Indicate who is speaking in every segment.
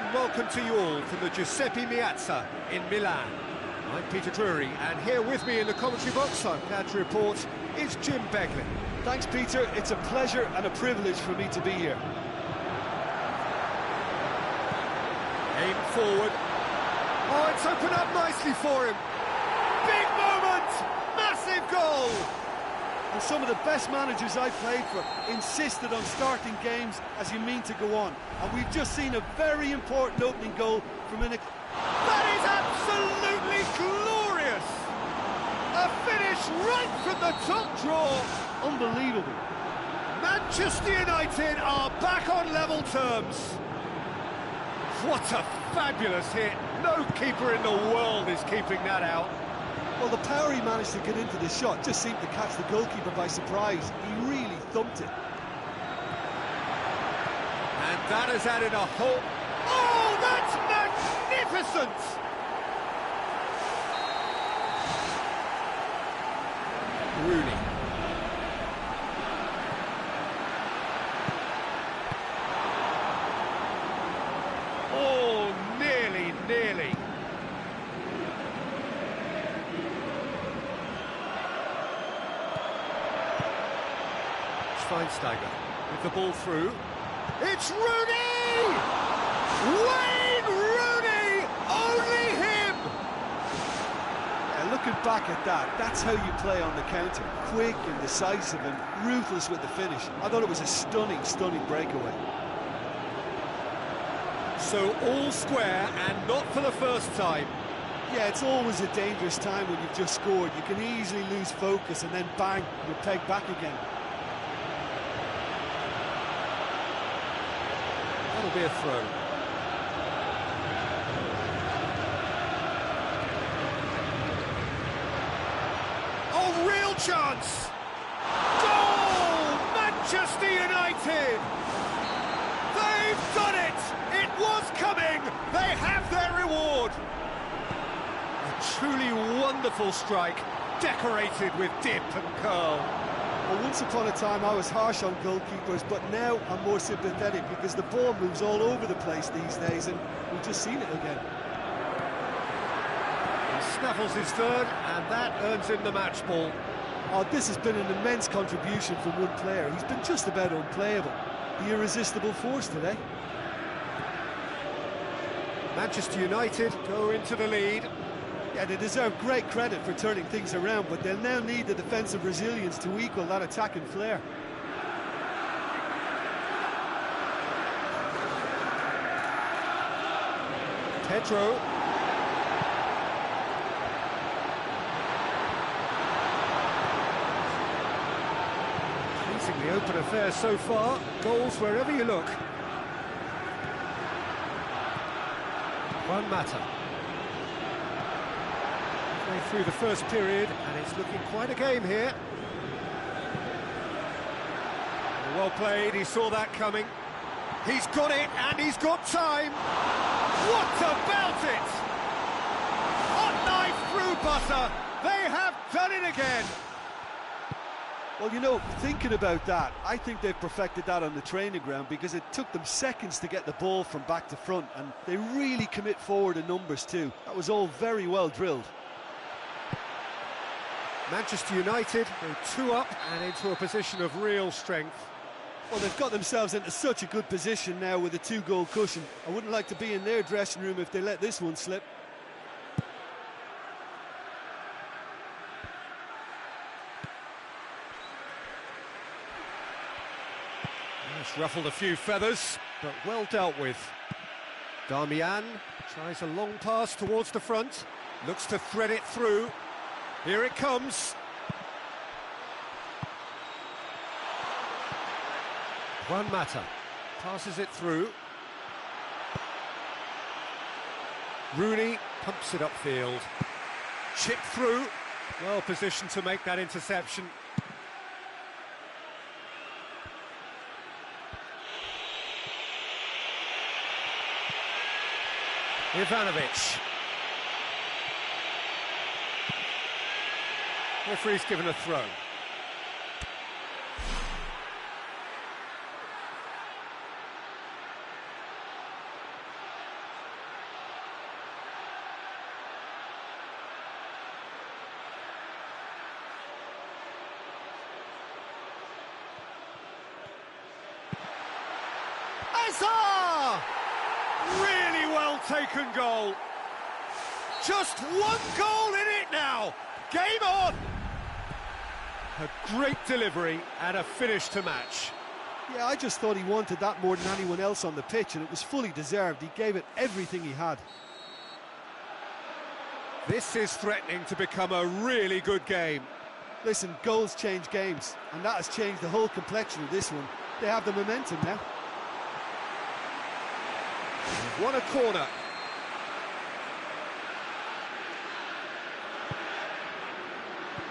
Speaker 1: and welcome to you all from the Giuseppe Meazza in Milan. I'm Peter Drury, and here with me in the commentary box, I'm glad to report, is Jim Beglin.
Speaker 2: Thanks, Peter. It's a pleasure and a privilege for me to be here.
Speaker 1: Aim forward. Oh, it's opened up nicely for him. Big moment! Massive goal!
Speaker 2: And some of the best managers I've played for insisted on starting games as you mean to go on. And we've just seen a very important opening goal from an...
Speaker 1: That is absolutely glorious! A finish right from the top draw.
Speaker 2: Unbelievable.
Speaker 1: Manchester United are back on level terms. What a fabulous hit. No keeper in the world is keeping that out.
Speaker 2: Well, the power he managed to get into the shot just seemed to catch the goalkeeper by surprise. He really thumped it.
Speaker 1: And that has added a whole... Oh, that's magnificent! Rooney. Oh, nearly. Schweinsteiger with the ball through. It's Rooney! Wayne Rooney! Only him!
Speaker 2: Yeah, looking back at that, that's how you play on the counter. Quick and decisive and ruthless with the finish. I thought it was a stunning breakaway.
Speaker 1: So all square and not for the first time.
Speaker 2: Yeah, it's always a dangerous time when you've just scored. You can easily lose focus and then bang, you're pegged back again.
Speaker 1: That'll be a throw. Oh, real chance! Goal! Manchester United! They've done it! It was coming! They have their reward! A truly wonderful strike, decorated with dip and curl.
Speaker 2: Well, once upon a time I was harsh on goalkeepers, but now I'm more sympathetic because the ball moves all over the place these days, and we've just seen it again.
Speaker 1: He snaffles his third, and that earns him the match ball.
Speaker 2: Oh, this has been an immense contribution from one player. He's been just about unplayable. The irresistible force today.
Speaker 1: Manchester United go into the lead.
Speaker 2: Yeah, they deserve great credit for turning things around, but they'll now need the defensive resilience to equal that attacking flair.
Speaker 1: Pedro. Pleasingly open affair so far. Goals wherever you look. One matter. Through the first period, and it's looking quite a game here. Well played, he saw that coming. He's got it, and he's got time. What about it? Hot knife through butter. They have done it again.
Speaker 2: Well, you know, thinking about that, I think they've perfected that on the training ground because it took them seconds to get the ball from back to front, and they really commit forward in numbers too. That was all very well drilled.
Speaker 1: Manchester United go 2 up and into a position of real strength.
Speaker 2: Well, they've got themselves into such a good position now with a 2-goal cushion. I wouldn't like to be in their dressing room if they let this one slip.
Speaker 1: It's ruffled a few feathers, but well dealt with. Darmian tries a long pass towards the front, looks to thread it through. Here it comes. Juan Mata passes it through. Rooney pumps it upfield. Chip through. Well positioned to make that interception. Ivanovic. Referee's given a throw. Hazard! Really well taken goal. Just one goal in it now. Game on. A great delivery and a finish to match.
Speaker 2: Yeah, I just thought he wanted that more than anyone else on the pitch, and it was fully deserved. He gave it everything he had.
Speaker 1: This is threatening to become a really good game.
Speaker 2: Listen, goals change games, and that has changed the whole complexion of this one. They have the momentum now.
Speaker 1: They've won a corner.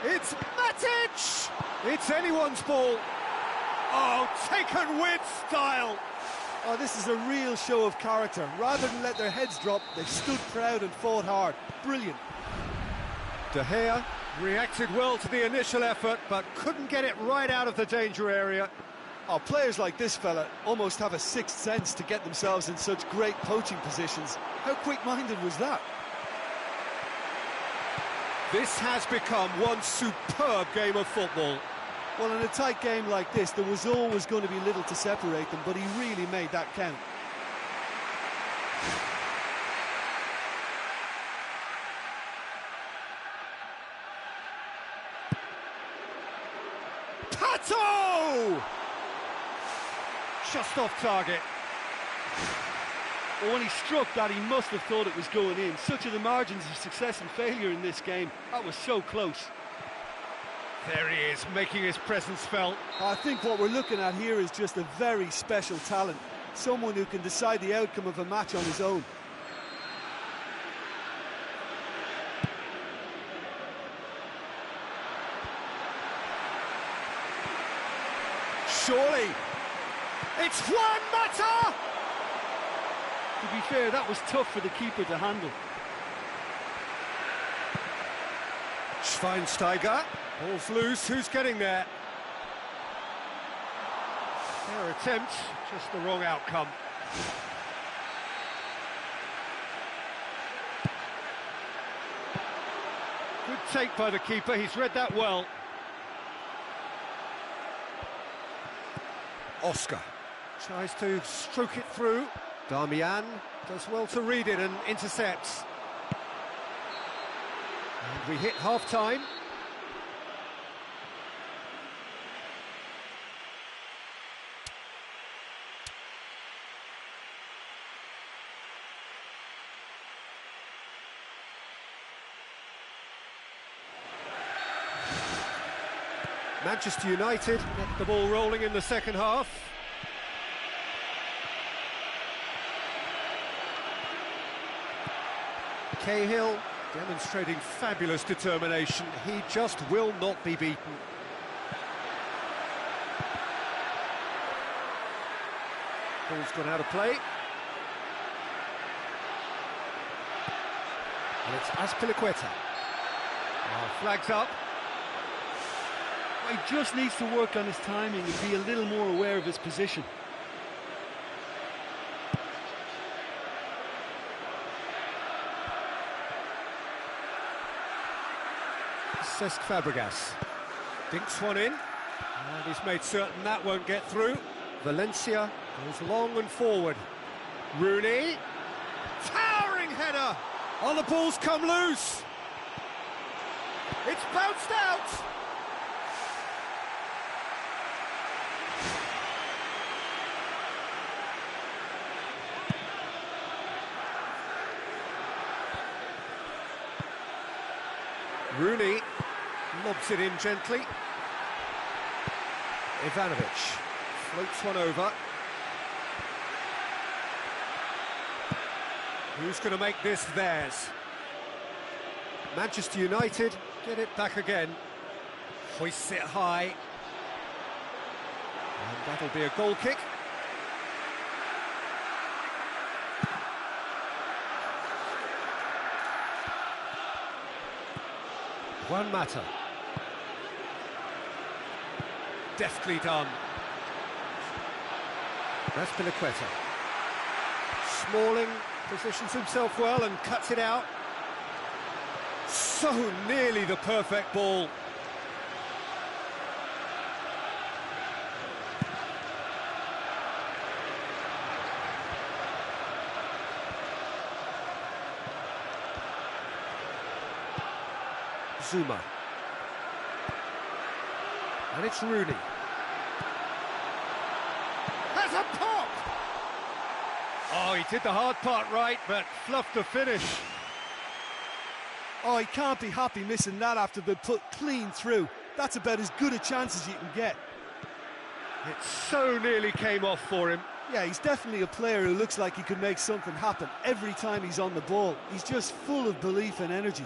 Speaker 1: It's Matic! It's anyone's ball. Oh, taken with style.
Speaker 2: Oh, this is a real show of character. Rather than let their heads drop, they stood proud and fought hard. Brilliant.
Speaker 1: De Gea reacted well to the initial effort, but couldn't get it right out of the danger area.
Speaker 2: Oh, players like this fella almost have a sixth sense to get themselves in such great poaching positions. How quick-minded was that?
Speaker 1: This has become one superb game of football.
Speaker 2: Well, in a tight game like this, there was always going to be little to separate them, but he really made that count.
Speaker 1: Pato! Just off target.
Speaker 2: Well, when he struck that, he must have thought it was going in. Such are the margins of success and failure in this game. That was so close.
Speaker 1: There he is, making his presence felt.
Speaker 2: I think what we're looking at here is just a very special talent. Someone who can decide the outcome of a match on his own.
Speaker 1: Surely. It's Juan Mata!
Speaker 2: To be fair, that was tough for the keeper to handle.
Speaker 1: Schweinsteiger. Ball's loose, who's getting there? Their attempt, just the wrong outcome. Good take by the keeper, he's read that well. Oscar tries to stroke it through. Darmian does well to read it and intercepts. And we hit half-time. Manchester United get the ball rolling in the second half. Cahill demonstrating fabulous determination. He just will not be beaten. Ball's gone out of play. And it's Azpilicueta. Flags up.
Speaker 2: He just needs to work on his timing and be a little more aware of his position.
Speaker 1: Cesc Fabregas dinks one in, and he's made certain that won't get through. Valencia goes long and forward. Rooney, towering header! Oh, the ball's come loose! It's bounced out! Rooney lobs it in gently. Ivanovic floats one over. Who's going to make this theirs? Manchester United get it back again. Hoists it high. And that'll be a goal kick. Juan Mata. Deftly done. Azpilicueta. Smalling positions himself well and cuts it out. So nearly the perfect ball. Zuma. And it's Rooney. Has a pop! Oh, he did the hard part right, but fluffed the finish.
Speaker 2: Oh, he can't be happy missing that after being put clean through. That's about as good a chance as you can get.
Speaker 1: It so nearly came off for him.
Speaker 2: Yeah, he's definitely a player who looks like he could make something happen every time he's on the ball. He's just full of belief and energy.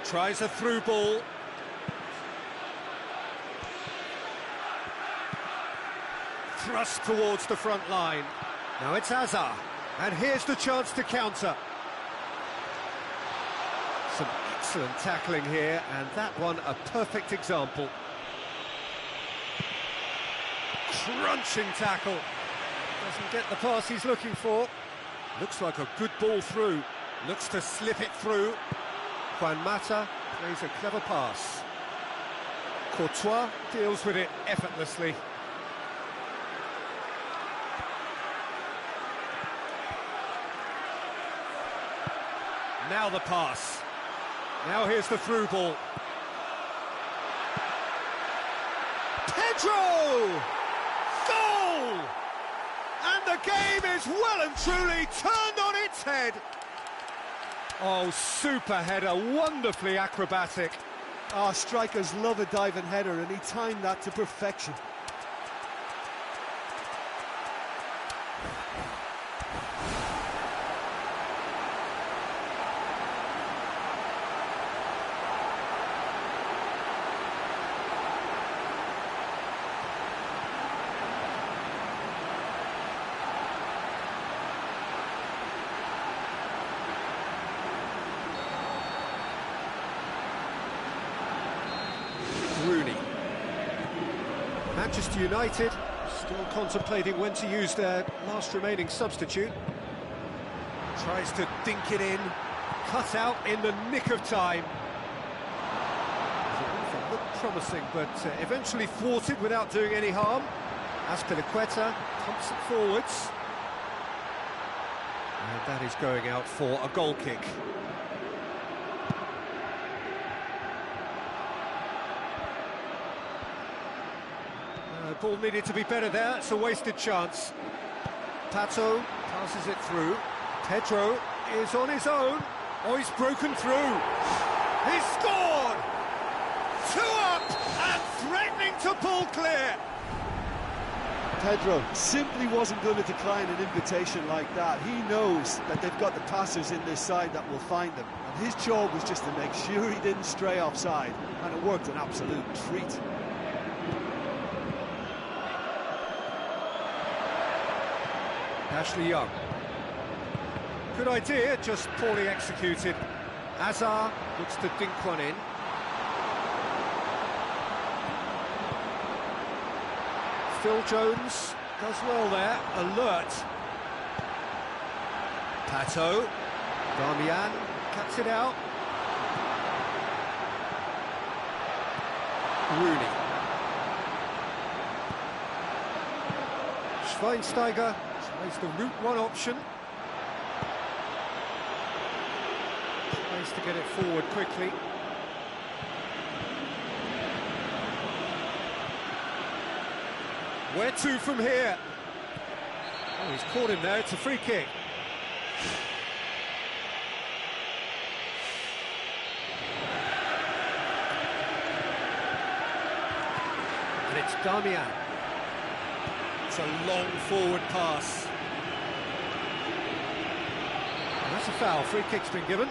Speaker 1: Tries a through ball. Thrust towards the front line. Now it's Hazard, and here's the chance to counter. Some excellent tackling here, and that one a perfect example. Crunching tackle. Doesn't get the pass he's looking for. Looks like a good ball through. Looks to slip it through. Juan Mata plays a clever pass. Courtois deals with it effortlessly. Now the pass. Now here's the through ball. Pedro! Goal! And the game is well and truly turned on its head. Oh, super header, wonderfully acrobatic.
Speaker 2: Oh, strikers love a diving header, and he timed that to perfection.
Speaker 1: Rooney. Manchester United still contemplating when to use their last remaining substitute. Tries to dink it in, cut out in the nick of time. It looked promising, but eventually thwarted without doing any harm. Azpilicueta pumps it forwards. And that is going out for a goal kick. Ball needed to be better there, it's a wasted chance. Pato passes it through. Pedro is on his own. Oh, he's broken through. He's scored! 2 up and threatening to pull clear.
Speaker 2: Pedro simply wasn't going to decline an invitation like that. He knows that they've got the passers in this side that will find them. And his job was just to make sure he didn't stray offside. And it worked an absolute treat.
Speaker 1: Ashley Young. Good idea, just poorly executed. Hazard looks to dink one in. Phil Jones does well there, alert. Pato. Darmian cuts it out. Rooney. Schweinsteiger tries the route one option. Tries to get it forward quickly. Where to from here? Oh, he's caught him there, it's a free kick. And it's Darmian. It's a long forward pass. And that's a foul, free kick's been given.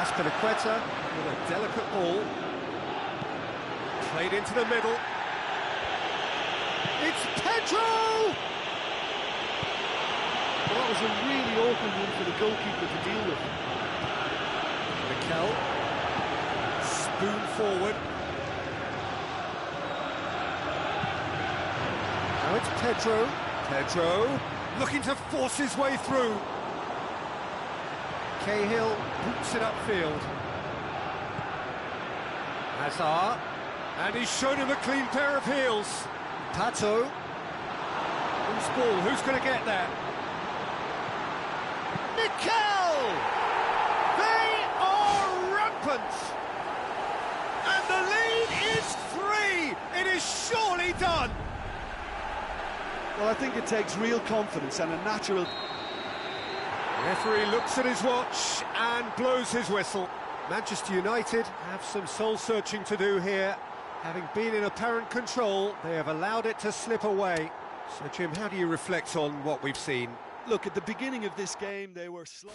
Speaker 1: Azpilicueta with a delicate ball. Played into the middle. It's Pedro!
Speaker 2: Well, that was a really awkward one for the goalkeeper to deal with.
Speaker 1: Mikel. Spoon forward. Now it's Pedro. Pedro looking to force his way through. Cahill boots it upfield. Hazard And he's shown him a clean pair of heels. Pato. Who's ball? Who's going to get that? Mikel! They are rampant! And the lead is 3! It is surely done!
Speaker 2: Well, I think it takes real confidence and a natural...
Speaker 1: Referee looks at his watch and blows his whistle. Manchester United have some soul-searching to do here. Having been in apparent control, they have allowed it to slip away. So, Jim, how do you reflect on what we've seen?
Speaker 2: Look, at the beginning of this game, they were slow.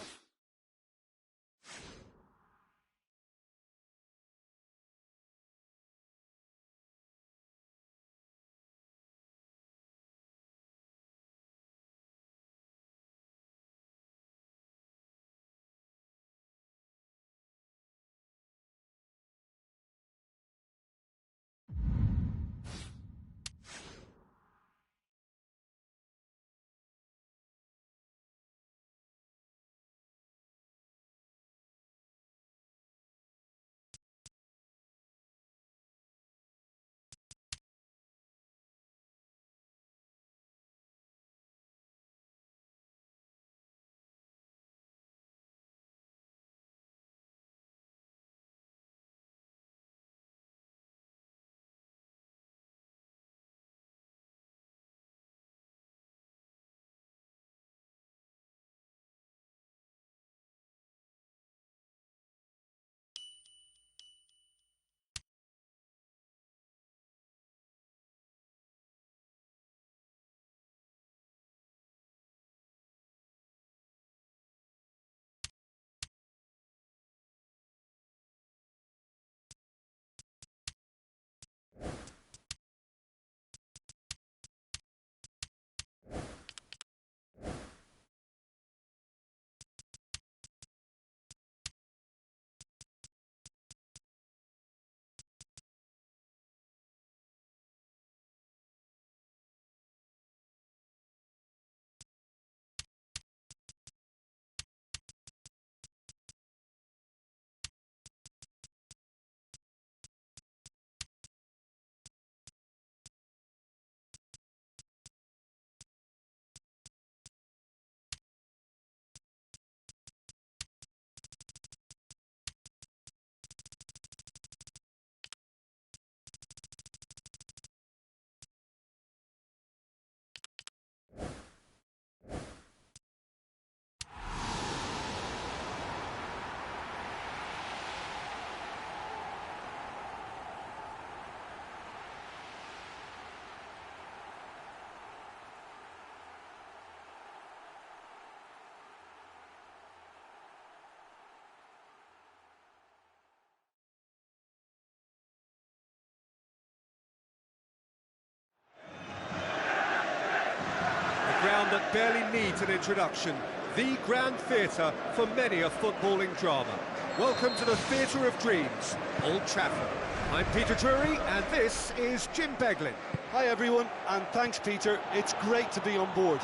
Speaker 1: Ground that barely needs an introduction, the grand theatre for many a footballing drama. Welcome to the Theatre of Dreams, Old Trafford. I'm Peter Drury, and this is Jim Beglin.
Speaker 2: Hi everyone, and thanks Peter, it's great to be on board.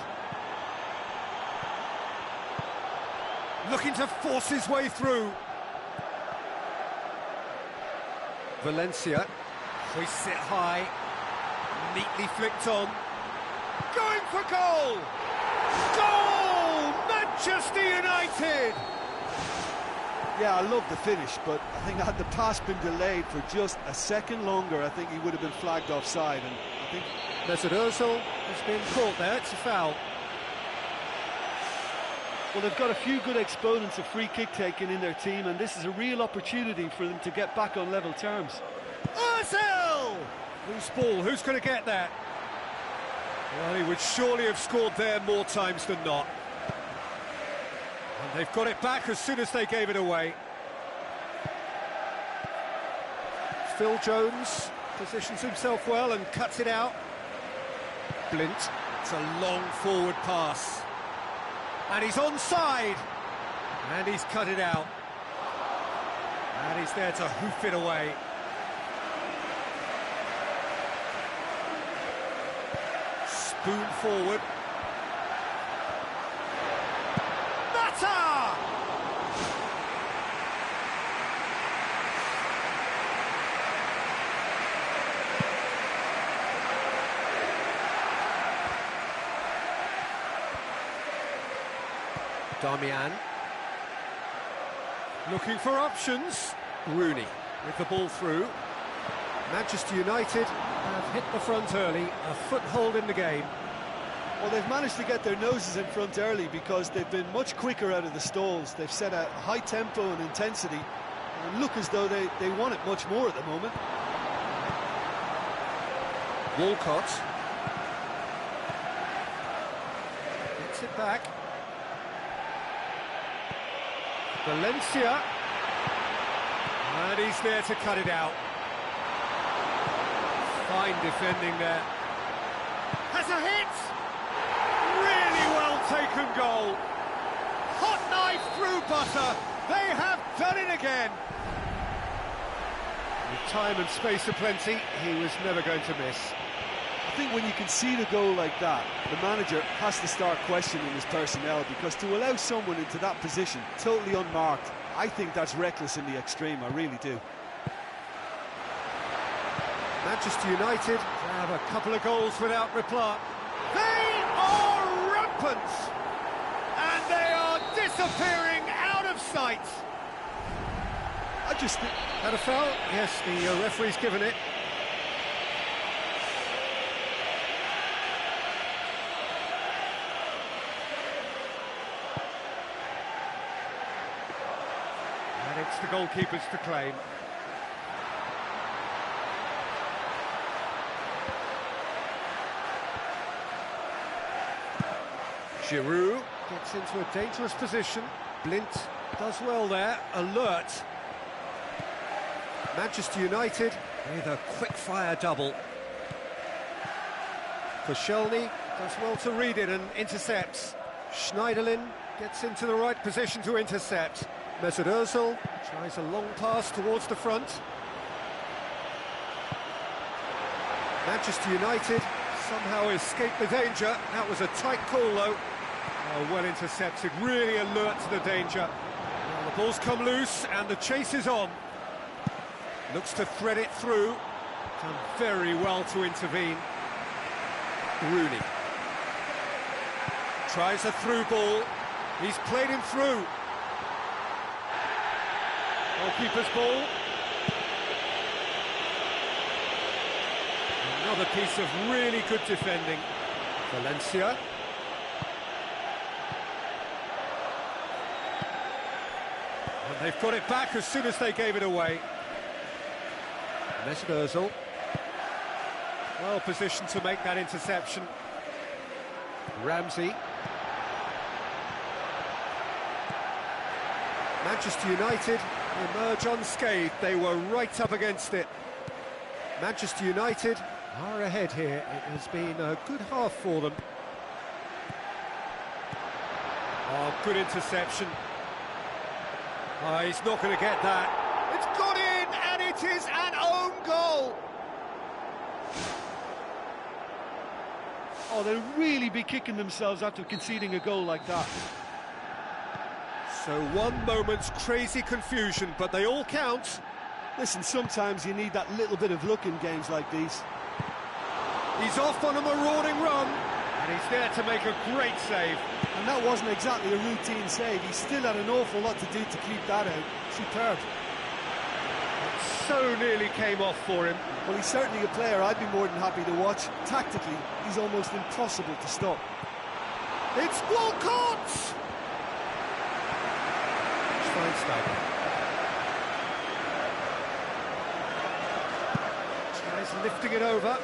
Speaker 1: Looking to force his way through. Valencia hoists it high, neatly flicked on. Going for goal! Goal! Manchester United!
Speaker 2: Yeah, I love the finish, but I think had the pass been delayed for just a second longer, I think he would have been flagged offside. And I think
Speaker 1: Mesut Ozil has been caught there. It's a foul.
Speaker 2: Well, they've got a few good exponents of free kick taking in their team, and this is a real opportunity for them to get back on level terms.
Speaker 1: Ozil! Who's ball? Who's going to get that? Well, he would surely have scored there more times than not. And they've got it back as soon as they gave it away. Phil Jones positions himself well and cuts it out. Blint, it's a long forward pass. And he's onside. And he's cut it out. And he's there to hoof it away. Spoon forward. Mata! Damian. Looking for options. Rooney with the ball through. Manchester United have hit the front early, a foothold in the game.
Speaker 2: Well, they've managed to get their noses in front early because they've been much quicker out of the stalls. They've set a high tempo and intensity and look as though they want it much more at the moment.
Speaker 1: Walcott gets it back. Valencia, and he's there to cut it out. Fine defending there. Has a hit! Really well taken goal. Hot knife through butter. They have done it again. With time and space aplenty, he was never going to miss.
Speaker 2: I think when you concede a goal like that, the manager has to start questioning his personnel, because to allow someone into that position, totally unmarked, I think that's reckless in the extreme, I really do.
Speaker 1: Manchester United have a couple of goals without reply. They are rampant! And they are disappearing out of sight!
Speaker 2: I just think...
Speaker 1: Had a foul? Yes, the referee's given it. And it's the goalkeepers to claim. Giroud gets into a dangerous position. Blint does well there, alert. Manchester United with a quick-fire double. Koscielny does well to read it and intercepts. Schneiderlin gets into the right position to intercept. Mesut Ozil tries a long pass towards the front. Manchester United somehow escape the danger. That was a tight call, though. Oh, well intercepted, really alert to the danger. Well, the ball's come loose and the chase is on. Looks to thread it through. Done very well to intervene. Rooney tries a through ball. He's played him through. Goalkeeper's ball. Another piece of really good defending. Valencia. And they've got it back as soon as they gave it away. Mesut Ozil. Well positioned to make that interception. Ramsey. Manchester United emerge unscathed. They were right up against it. Manchester United are ahead here. It has been a good half for them. Oh, good interception. Oh, he's not going to get that. It's got in, and it is an own goal.
Speaker 2: Oh, they'll really be kicking themselves after conceding a goal like that.
Speaker 1: So one moment's crazy confusion, but they all count.
Speaker 2: Listen, sometimes you need that little bit of luck in games like these.
Speaker 1: He's off on a marauding run, and he's there to make a great save.
Speaker 2: And that wasn't exactly a routine save. He still had an awful lot to do to keep that out. Superb.
Speaker 1: It so nearly came off for him.
Speaker 2: Well, he's certainly a player I'd be more than happy to watch. Tactically, he's almost impossible to stop.
Speaker 1: It's Walcott! Schweinsteiger. Tries lifting it over.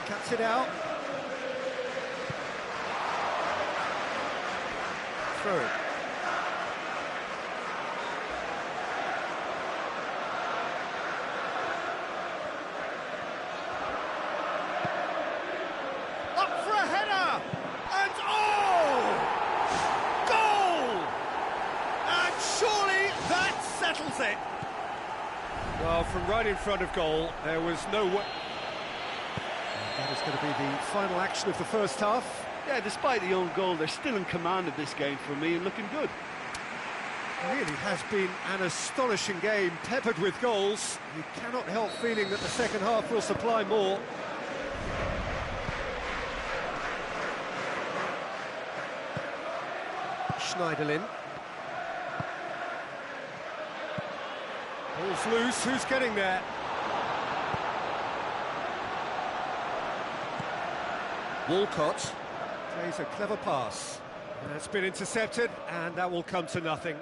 Speaker 1: Cuts it out. Throw it. Up for a header! And oh! Goal! And surely that settles it. Well, from right in front of goal, there was no way. That is going to be the final action of the first half.
Speaker 2: Yeah, despite the own goal, they're still in command of this game for me and looking good.
Speaker 1: Really has been an astonishing game, peppered with goals. You cannot help feeling that the second half will supply more. Schneiderlin. Ball's loose, who's getting there? Walcott plays a clever pass. That's been intercepted, and that will come to nothing.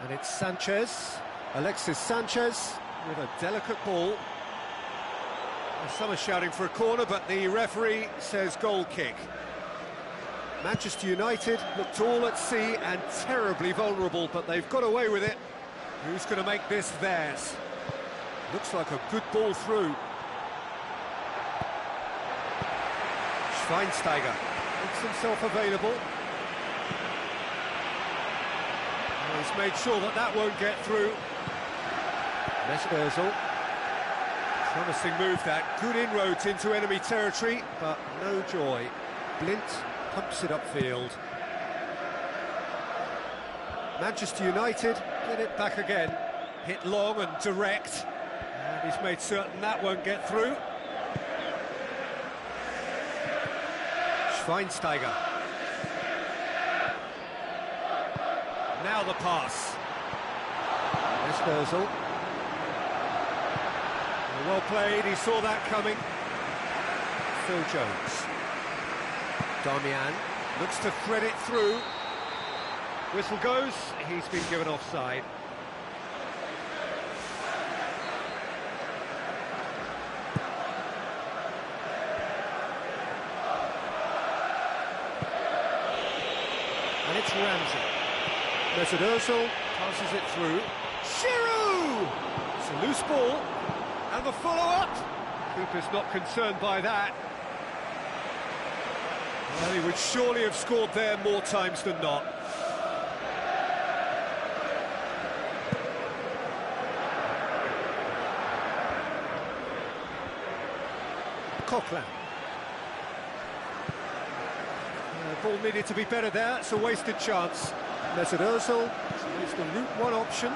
Speaker 1: And it's Sanchez, Alexis Sanchez, with a delicate ball. Some are shouting for a corner, but the referee says goal kick. Manchester United looked all at sea and terribly vulnerable, but they've got away with it. Who's going to make this theirs? Looks like a good ball through. Schweinsteiger makes himself available. He's made sure that that won't get through. Mesut Ozil. Promising move, that. Good inroads into enemy territory, but no joy. Blint pumps it upfield. Manchester United get it back again. Hit long and direct. And he's made certain that won't get through. Schweinsteiger. Now the pass. Mesut Ozil. Well played, he saw that coming. Phil Jones. Darmian looks to thread it through. Whistle goes, he's been given offside. And it's Ramsey. Mesut Ozil passes it through. Giroud! It's a loose ball. And the follow-up. Cooper's not concerned by that. Well, he would surely have scored there more times than not. Coquelin. The ball needed to be better there. It's a wasted chance. Mesut Ozil is the route one option.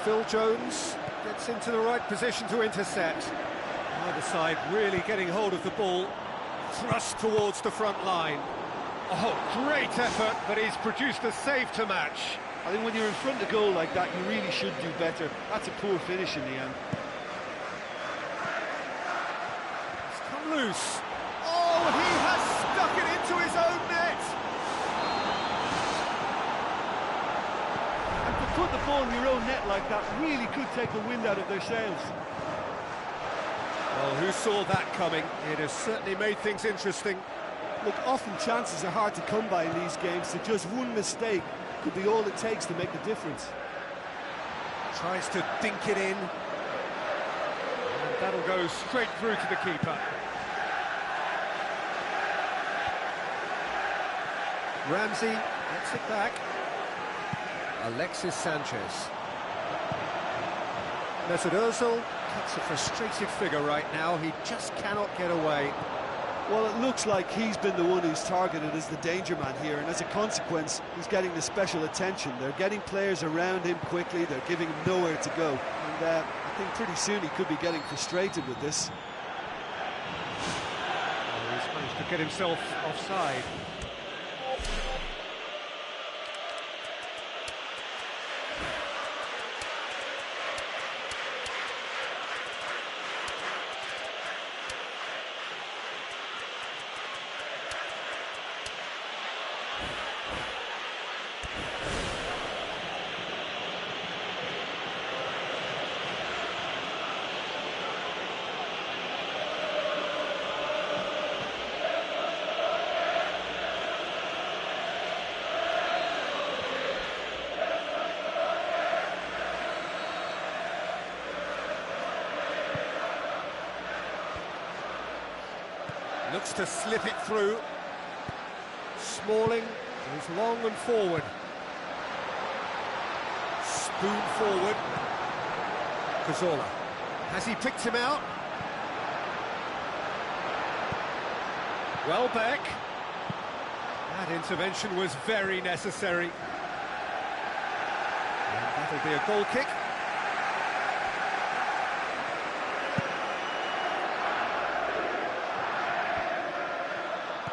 Speaker 1: Phil Jones gets into the right position to intercept. Either side really getting hold of the ball. Thrust towards the front line. Oh, great effort, but he's produced a save to match.
Speaker 2: I think when you're in front of goal like that, you really should do better. That's a poor finish in the end.
Speaker 1: It's come loose. Oh, he has stuck it into his own net.
Speaker 2: And to put the ball in your own net like that really could take the wind out of their sails.
Speaker 1: Well, who saw that coming? It has certainly made things interesting.
Speaker 2: Look, often chances are hard to come by in these games, so just one mistake could be all it takes to make the difference.
Speaker 1: Tries to dink it in. And that'll go straight through to the keeper. Ramsey gets it back. Alexis Sanchez. Mesut Ozil cuts a frustrated figure right now. He just cannot get away.
Speaker 2: Well, it looks like he's been the one who's targeted as the danger man here, and as a consequence, he's getting the special attention. They're getting players around him quickly, they're giving him nowhere to go. And I think pretty soon he could be getting frustrated with this.
Speaker 1: Oh, he's managed to get himself offside. Looks to slip it through. Smalling goes long and forward. Spoon forward. Cazorla. Has he picked him out? Welbeck. That intervention was very necessary. And that'll be a goal kick.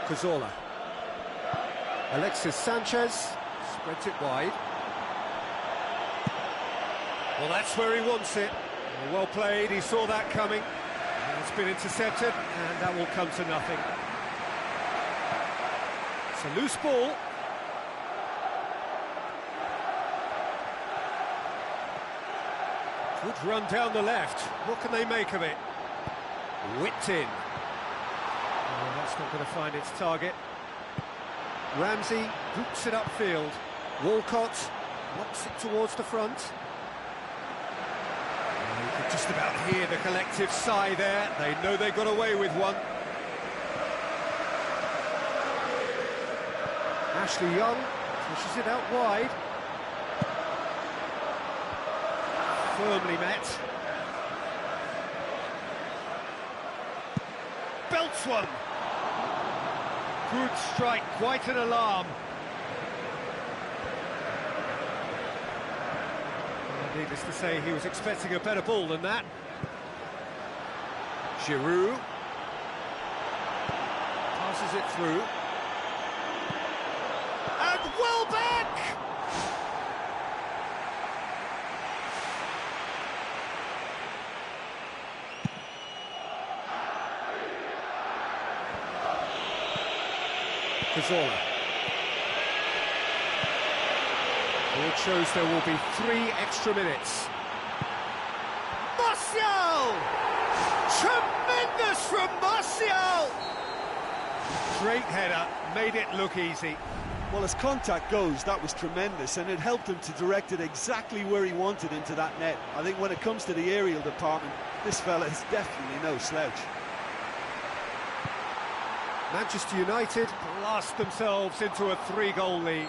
Speaker 1: Cazorla. Alexis Sanchez spreads it wide. Well, that's where he wants it. Well played, he saw that coming. It's been intercepted, and that will come to nothing. It's a loose ball. Good run down the left. What can they make of it? Whipped in. Oh, that's not going to find its target. Ramsey boots it upfield. Walcott knocks it towards the front. You could just about hear the collective sigh there. They know they got away with one. Ashley Young pushes it out wide. Firmly met. Belts one. Good strike, quite an alarm. Well, needless to say, he was expecting a better ball than that. Giroud passes it through. And Welbeck! Cazorla. It shows there will be 3 extra minutes. Martial! Tremendous from Martial! Great header, made it look easy.
Speaker 2: Well, as contact goes, that was tremendous, and it helped him to direct it exactly where he wanted into that net. I think when it comes to the aerial department, this fella is definitely no slouch.
Speaker 1: Manchester United blast themselves into a 3-goal lead.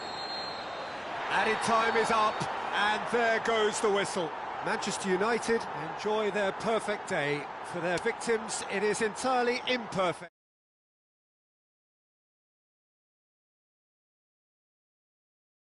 Speaker 1: Added time is up, and there goes the whistle. Manchester United enjoy their perfect day. For their victims, it is entirely imperfect.